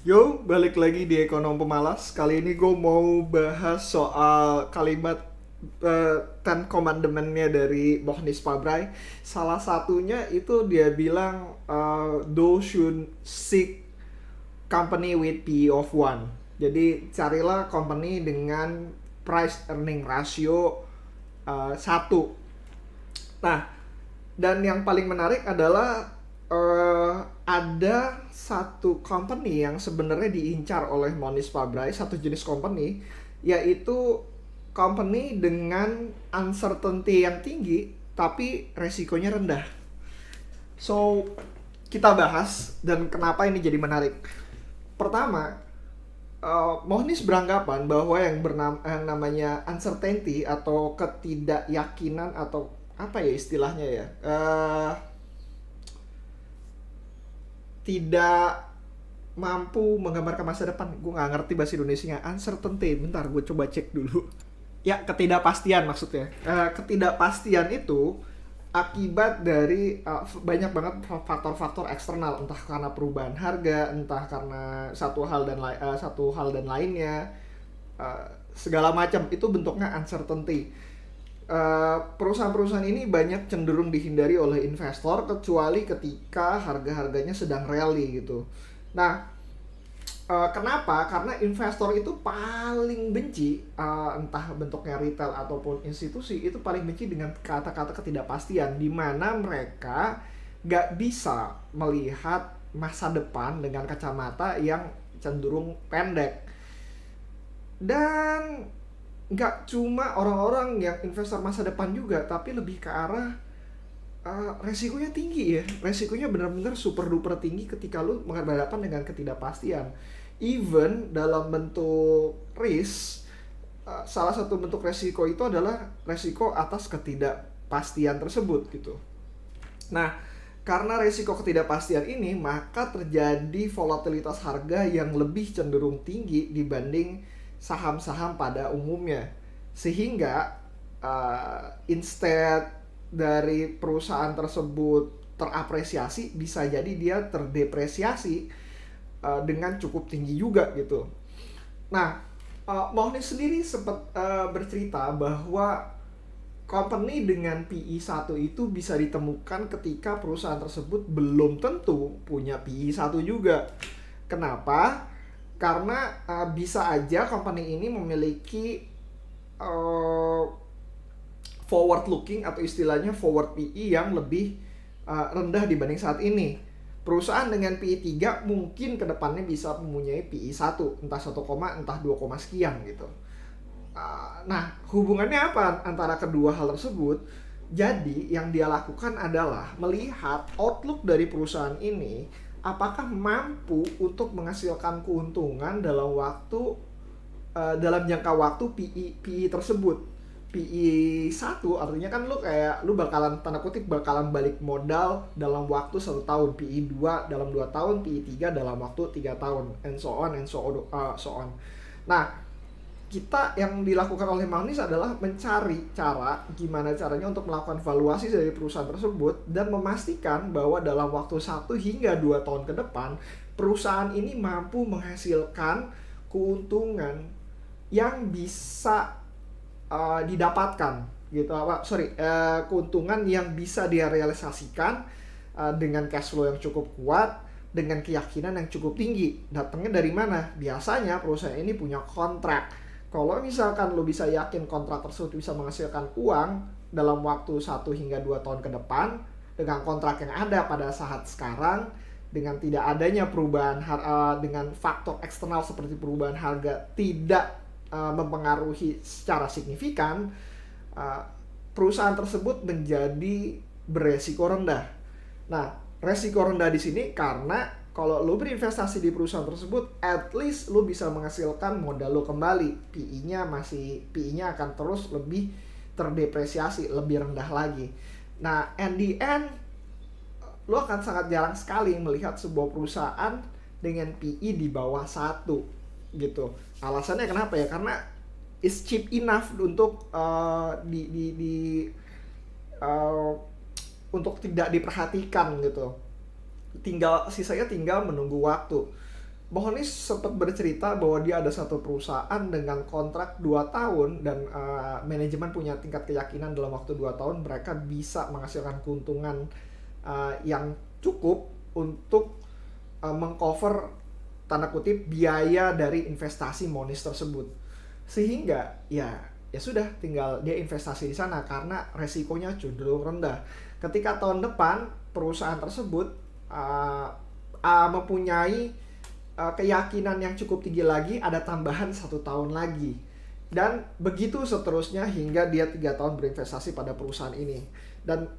Yo, balik lagi di Ekonom Pemalas. Kali ini gue mau bahas soal kalimat Ten Commandment-nya dari Mohnis Pabrai. Salah satunya itu dia bilang, those should seek company with PE of one. Jadi carilah company dengan price earning ratio 1. Nah, dan yang paling menarik adalah ada satu company yang sebenarnya diincar oleh Monis Pabrai, satu jenis company, yaitu company dengan uncertainty yang tinggi tapi resikonya rendah. So, kita bahas dan kenapa ini jadi menarik. Pertama, Mohnis beranggapan bahwa yang namanya uncertainty atau ketidakyakinan atau apa ya istilahnya ya, tidak mampu menggambarkan masa depan. Gue nggak ngerti bahasa Indonesia nya uncertainty, bentar gue coba cek dulu. Ya, ketidakpastian maksudnya. Ketidakpastian itu akibat dari banyak banget faktor-faktor eksternal, entah karena perubahan harga, entah karena satu hal dan lainnya. Segala macam itu bentuknya uncertainty. Perusahaan-perusahaan ini banyak cenderung dihindari oleh investor kecuali ketika harga-harganya sedang rally gitu. Nah, kenapa? Karena investor itu paling benci, entah bentuknya retail ataupun institusi, itu paling benci dengan kata-kata ketidakpastian, di mana mereka gak bisa melihat masa depan dengan kacamata yang cenderung pendek. Dan nggak cuma orang-orang yang investor masa depan juga, tapi lebih ke arah resikonya tinggi ya. Resikonya benar-benar super duper tinggi ketika lu menghadapan dengan ketidakpastian. Even dalam bentuk risk, salah satu bentuk resiko itu adalah resiko atas ketidakpastian tersebut gitu. Nah, karena resiko ketidakpastian ini, maka terjadi volatilitas harga yang lebih cenderung tinggi dibanding saham-saham pada umumnya. Sehingga instead dari perusahaan tersebut terapresiasi, bisa jadi dia terdepresiasi dengan cukup tinggi juga gitu. Nah, Mohni sendiri sempat bercerita bahwa company dengan PE 1 itu bisa ditemukan ketika perusahaan tersebut belum tentu punya PE 1 juga. Kenapa? Karena bisa aja company ini memiliki uh, forward looking atau istilahnya forward PE yang lebih rendah dibanding saat ini. Perusahaan dengan PE 3 mungkin kedepannya bisa mempunyai PE 1, entah 1, entah 2, sekian gitu. Nah, hubungannya apa antara kedua hal tersebut? Jadi, yang dia lakukan adalah melihat outlook dari perusahaan ini, apakah mampu untuk menghasilkan keuntungan dalam jangka waktu PE tersebut. PE 1 artinya kan lu bakalan tanda kutip bakalan balik modal dalam waktu 1 tahun. PE 2 dalam 2 tahun, PE 3 dalam waktu 3 tahun, and so on and so on. Nah, kita yang dilakukan oleh Magnis adalah mencari cara gimana caranya untuk melakukan valuasi dari perusahaan tersebut dan memastikan bahwa dalam waktu 1 hingga 2 tahun ke depan perusahaan ini mampu menghasilkan keuntungan yang bisa didapatkan gitu, keuntungan yang bisa dia realisasikan dengan cash flow yang cukup kuat, dengan keyakinan yang cukup tinggi. Datangnya dari mana? Biasanya perusahaan ini punya kontrak. Kalau misalkan lo bisa yakin kontrak tersebut bisa menghasilkan uang dalam waktu 1 hingga 2 tahun ke depan, dengan kontrak yang ada pada saat sekarang, dengan tidak adanya perubahan dengan faktor eksternal seperti perubahan harga tidak mempengaruhi secara signifikan, uh, perusahaan tersebut menjadi beresiko rendah. Nah, resiko rendah di sini karena kalau lo berinvestasi di perusahaan tersebut, at least lo bisa menghasilkan modal lo kembali. PE-nya akan terus lebih terdepresiasi, lebih rendah lagi. Nah, and the end, lo akan sangat jarang sekali melihat sebuah perusahaan dengan PE di bawah 1 gitu. Alasannya kenapa ya? Karena is cheap enough untuk uh, untuk tidak diperhatikan gitu. Tinggal sisanya tinggal menunggu waktu. Mohonis sempat bercerita bahwa dia ada satu perusahaan dengan kontrak 2 tahun dan manajemen punya tingkat keyakinan dalam waktu 2 tahun mereka bisa menghasilkan keuntungan yang cukup untuk mengcover tanda kutip biaya dari investasi Mohonis tersebut. Sehingga ya sudah tinggal dia investasi di sana karena resikonya cenderung rendah. Ketika tahun depan perusahaan tersebut mempunyai keyakinan yang cukup tinggi lagi, ada tambahan 1 tahun lagi, dan begitu seterusnya hingga dia 3 tahun berinvestasi pada perusahaan ini, dan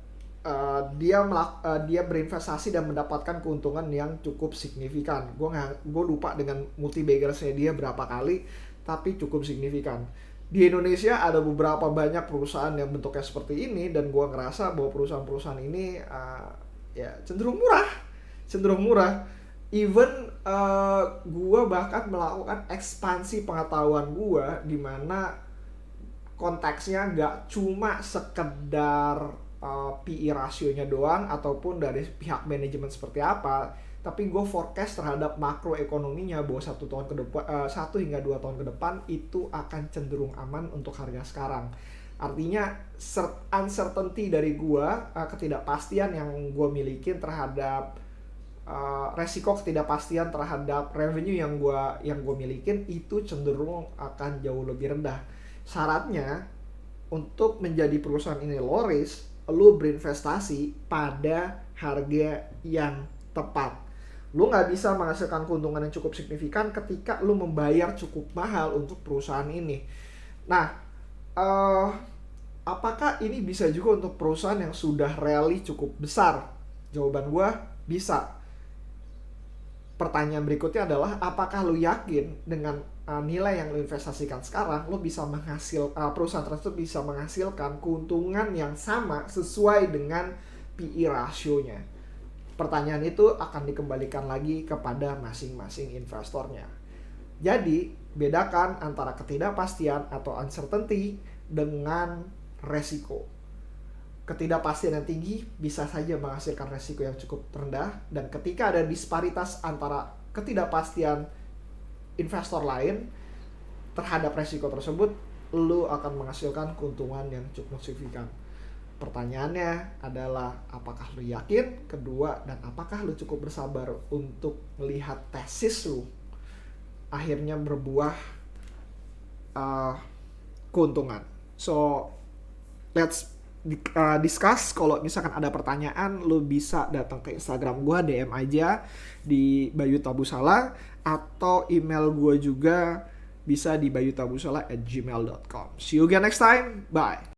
dia berinvestasi dan mendapatkan keuntungan yang cukup signifikan. Gue lupa dengan multi baggersnya dia berapa kali, tapi cukup signifikan. Di Indonesia ada beberapa banyak perusahaan yang bentuknya seperti ini, dan gue ngerasa bahwa perusahaan-perusahaan ini ya cenderung murah. Even gue bahkan melakukan ekspansi pengetahuan gue, di mana konteksnya nggak cuma sekedar PE rasionya doang ataupun dari pihak manajemen seperti apa, tapi gue forecast terhadap makroekonominya bahwa 1 hingga 2 tahun ke depan itu akan cenderung aman untuk harga sekarang. Artinya uncertainty dari gue, ketidakpastian yang gue miliki terhadap resiko ketidakpastian terhadap revenue yang gue milikin itu cenderung akan jauh lebih rendah. Syaratnya untuk menjadi perusahaan ini low risk, lu berinvestasi pada harga yang tepat. Lu nggak bisa menghasilkan keuntungan yang cukup signifikan ketika lu membayar cukup mahal untuk perusahaan ini. Nah, apakah ini bisa juga untuk perusahaan yang sudah rally cukup besar? Jawaban gue, bisa. Pertanyaan berikutnya adalah, apakah lu yakin dengan nilai yang lu investasikan sekarang, lu bisa perusahaan tersebut bisa menghasilkan keuntungan yang sama sesuai dengan PE rasionya? Pertanyaan itu akan dikembalikan lagi kepada masing-masing investornya. Jadi, bedakan antara ketidakpastian atau uncertainty dengan resiko. Ketidakpastian yang tinggi bisa saja menghasilkan resiko yang cukup rendah, dan ketika ada disparitas antara ketidakpastian investor lain terhadap resiko tersebut, lu akan menghasilkan keuntungan yang cukup signifikan. Pertanyaannya adalah, apakah lu yakin? Kedua, dan apakah lu cukup bersabar untuk melihat tesis lu akhirnya berbuah keuntungan. So, let's discuss. Kalau misalkan ada pertanyaan, lu bisa datang ke Instagram gue, DM aja di Bayu Tabusala, atau email gue juga bisa di bayutabusala@gmail.com. See you again next time. Bye.